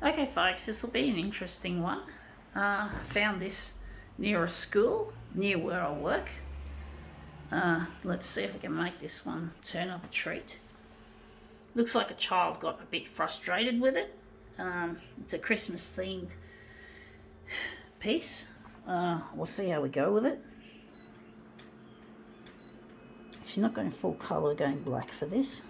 Okay, folks, this will be an interesting one. Found this near a school, near where I work. Let's see if I can make this one turn up a treat. Looks like a child got a bit frustrated with it. It's a Christmas themed piece. We'll see how we go with it. Actually, not going full colour, going black for this.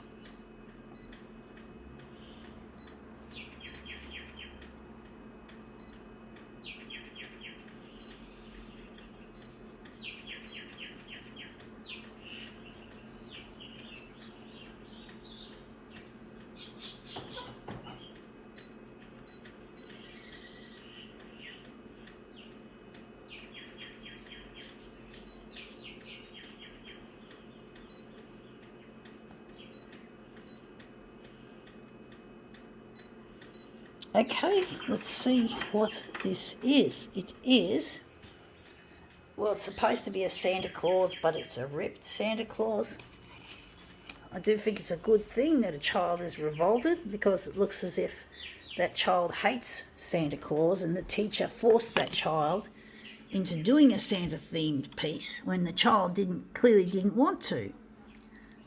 Okay, let's see what this is. It is, well, it's supposed to be a Santa Claus, but it's a ripped Santa Claus. I do think it's a good thing that a child is revolted, because it looks as if that child hates Santa Claus and the teacher forced that child into doing a Santa themed piece when the child clearly didn't want to.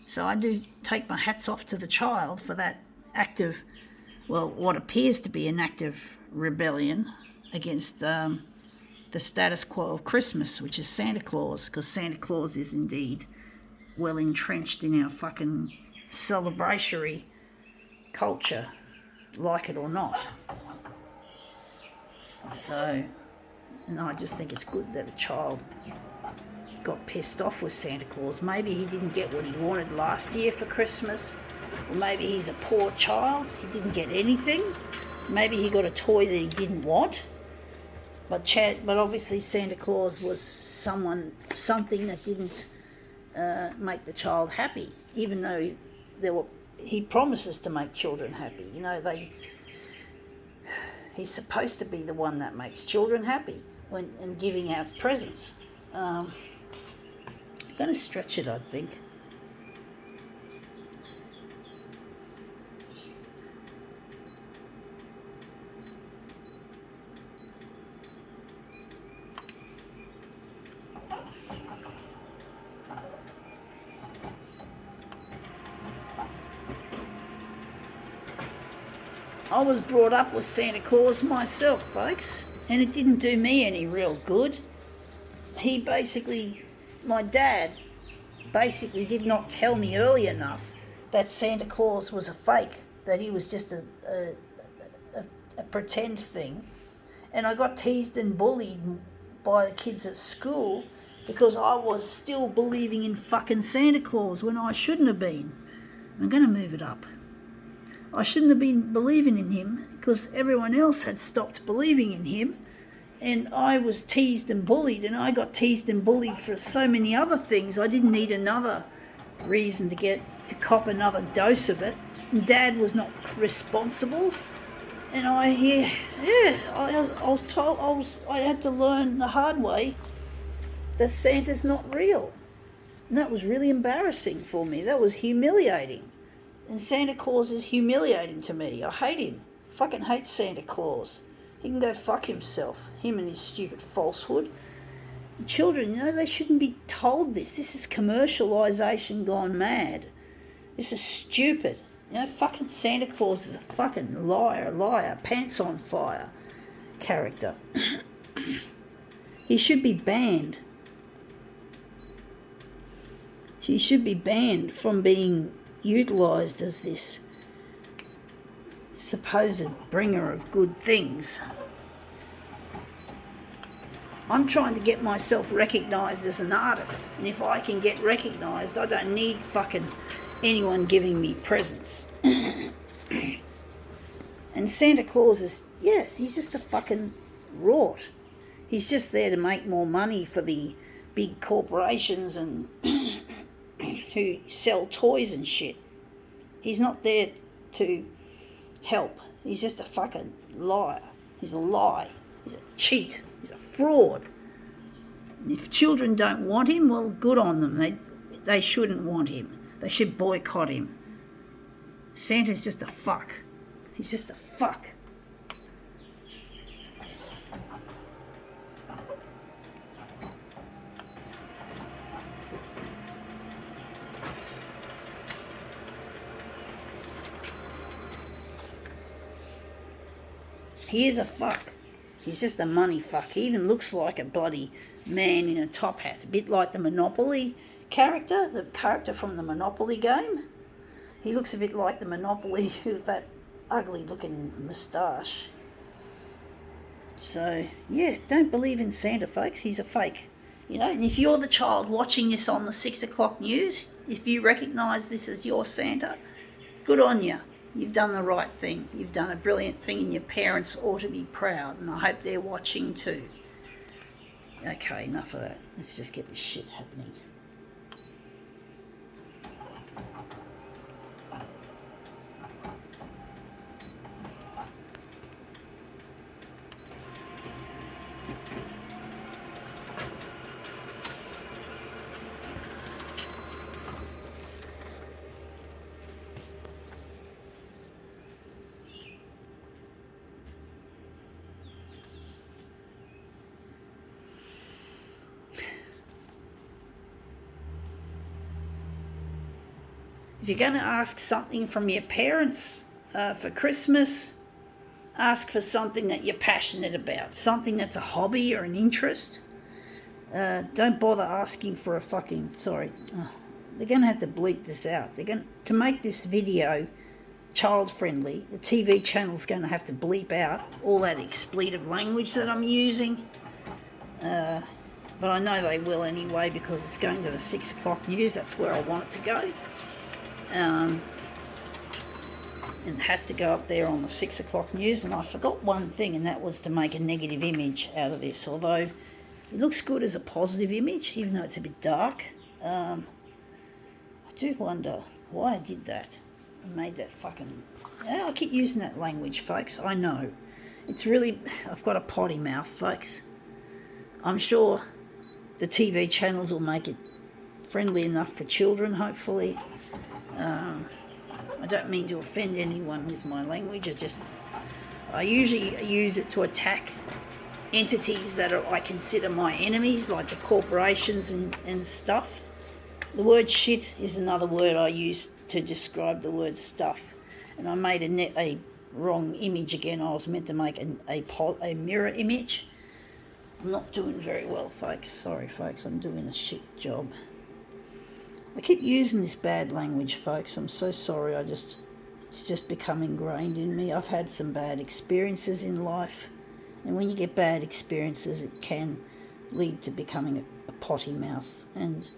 So I do take my hats off to the child for that act of, well, what appears to be an act of rebellion against the status quo of Christmas, which is Santa Claus, because Santa Claus is indeed well entrenched in our fucking celebratory culture, like it or not. So, and I just think it's good that a child got pissed off with Santa Claus. Maybe he didn't get what he wanted last year for Christmas. Or maybe he's a poor child, he didn't get anything. Maybe he got a toy that he didn't want. But obviously Santa Claus was something that didn't make the child happy, even though he promises to make children happy. You know, he's supposed to be the one that makes children happy and giving out presents. I'm going to stretch it, I think. I was brought up with Santa Claus myself, folks, and it didn't do me any real good. My dad basically did not tell me early enough that Santa Claus was a fake, that he was just a pretend thing. And I got teased and bullied by the kids at school because I was still believing in fucking Santa Claus when I shouldn't have been. I'm going to move it up. I shouldn't have been believing in him because everyone else had stopped believing in him, and I was teased and bullied, and I got teased and bullied for so many other things. I didn't need another reason to cop another dose of it. And Dad was not responsible, and I was told I had to learn the hard way that Santa's not real, and that was really embarrassing for me. That was humiliating. And Santa Claus is humiliating to me. I hate him. Fucking hate Santa Claus. He can go fuck himself. Him and his stupid falsehood. And children, they shouldn't be told this. This is commercialisation gone mad. This is stupid. Fucking Santa Claus is a fucking liar, pants on fire character. He should be banned. He should be banned from being utilised as this supposed bringer of good things. I'm trying to get myself recognised as an artist, and if I can get recognised, I don't need fucking anyone giving me presents. And Santa Claus he's just a fucking rort. He's just there to make more money for the big corporations and who sell toys and shit. He's not there to help. He's just a fucking liar. He's a lie. He's a cheat. He's a fraud. And if children don't want him, well, good on them. They shouldn't want him. They should boycott him. Santa's just a fuck. He's just a fuck. He is a fuck. He's just a money fuck. He even looks like a bloody man in a top hat. A bit like the Monopoly character, the character from the Monopoly game. He looks a bit like the Monopoly with that ugly looking moustache. So, yeah, don't believe in Santa, folks. He's a fake. You know, and if you're the child watching this on the 6 o'clock news, if you recognise this as your Santa, good on you. You've done the right thing. You've done a brilliant thing, and your parents ought to be proud, and I hope they're watching too. Okay, enough of that. Let's just get this shit happening. If you're going to ask something from your parents for Christmas, ask for something that you're passionate about, something that's a hobby or an interest. Don't bother asking for a fucking, sorry, they're going to have to bleep this out. To make this video child friendly, the TV channel's going to have to bleep out all that expletive language that I'm using. But I know they will anyway, because it's going to the 6 o'clock news. That's where I want it to go. And it has to go up there on the 6 o'clock news. And I forgot one thing, and that was to make a negative image out of this. Although it looks good as a positive image, even though it's a bit dark. I do wonder why I did that. I made that fucking... Yeah, I keep using that language, folks. I know. It's really... I've got a potty mouth, folks. I'm sure the TV channels will make it friendly enough for children, hopefully. I don't mean to offend anyone with my language. I usually use it to attack entities that I consider my enemies, like the corporations and stuff. The word shit is another word I use to describe the word stuff. And I made a wrong image again. I was meant to make a mirror image. I'm not doing very well, folks. Sorry, folks. I'm doing a shit job. I keep using this bad language, folks. I'm so sorry. It's just become ingrained in me. I've had some bad experiences in life. And when you get bad experiences, it can lead to becoming a potty mouth. And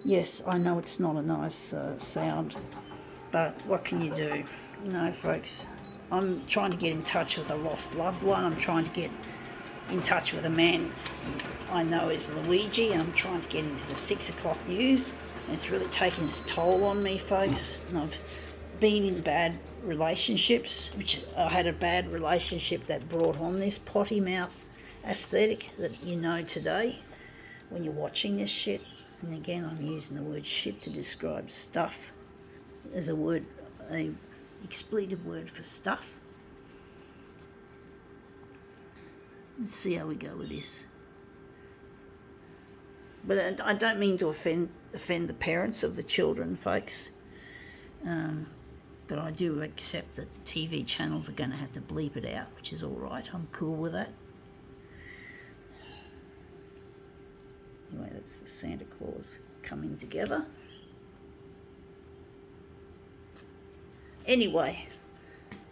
yes, I know it's not a nice sound, but what can you do? You know, folks, I'm trying to get in touch with a lost loved one. I'm trying to get in touch with a man I know is Luigi, and I'm trying to get into the 6 o'clock news. And it's really taking its toll on me, folks. And I've been in bad relationships, which I had a bad relationship that brought on this potty mouth aesthetic that you know today when you're watching this shit. And again, I'm using the word shit to describe stuff. There's a expletive word for stuff. Let's see how we go with this. But I don't mean to offend the parents of the children, folks. But I do accept that the TV channels are going to have to bleep it out, which is all right. I'm cool with that. Anyway, that's the Santa Claus coming together. Anyway,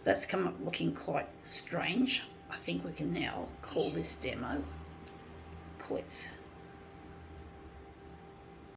that's come up looking quite strange. I think we can now call this demo quits.